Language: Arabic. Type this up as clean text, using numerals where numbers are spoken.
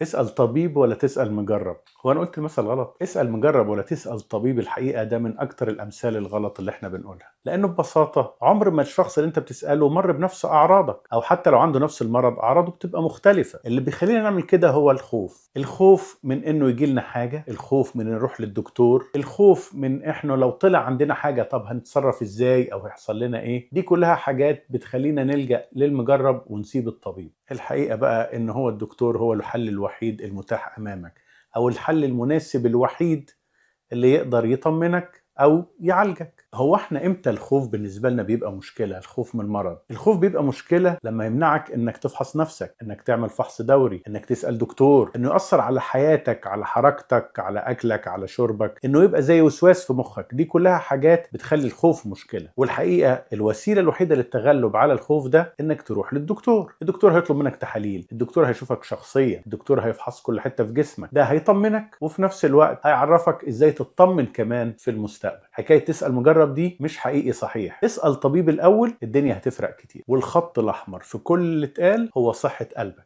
اسأل طبيب ولا تسأل مجرب. هو أنا قلت المثل غلط؟ اسأل مجرب ولا تسأل طبيب. الحقيقة ده من أكتر الأمثال الغلط اللي احنا بنقولها، لأنه ببساطة عمر ما الشخص اللي أنت بتسأله مر بنفس أعراضك، أو حتى لو عنده نفس المرض أعراضه بتبقى مختلفة. اللي بيخلينا نعمل كده هو الخوف من إنه يجي لنا حاجة، الخوف من إنه نروح للدكتور، الخوف من إحنا لو طلع عندنا حاجة طب هنتصرف إزاي أو هيحصل لنا إيه. دي كلها حاجات بتخلينا نلجأ للمجرب ونسيب الطبيب. الحقيقة بقى إن هو الدكتور هو الحل الوحيد المتاح أمامك، أو الحل المناسب الوحيد اللي يقدر يطمنك أو يعالجك. هو احنا امتى الخوف بالنسبة لنا بيبقى مشكلة؟ الخوف من المرض. الخوف بيبقى مشكلة لما يمنعك انك تفحص نفسك، انك تعمل فحص دوري، انك تسأل دكتور، انه يأثر على حياتك، على حركتك، على اكلك، على شربك، انه يبقى زي وسواس في مخك. دي كلها حاجات بتخلي الخوف مشكلة. والحقيقة الوسيلة الوحيدة للتغلب على الخوف ده انك تروح للدكتور. الدكتور هيطلب منك تحاليل، الدكتور هيشوفك شخصيا، الدكتور هيفحص كل حتة في جسمك. ده هيطمنك وفي نفس الوقت هيعرفك ازاي تطمن كمان في المستقبل. حكاية تسأل مجرب دي مش حقيقي صحيح. اسأل طبيب الأول، الدنيا هتفرق كتير. والخط الأحمر في كل اللي اتقال هو صحة قلبك.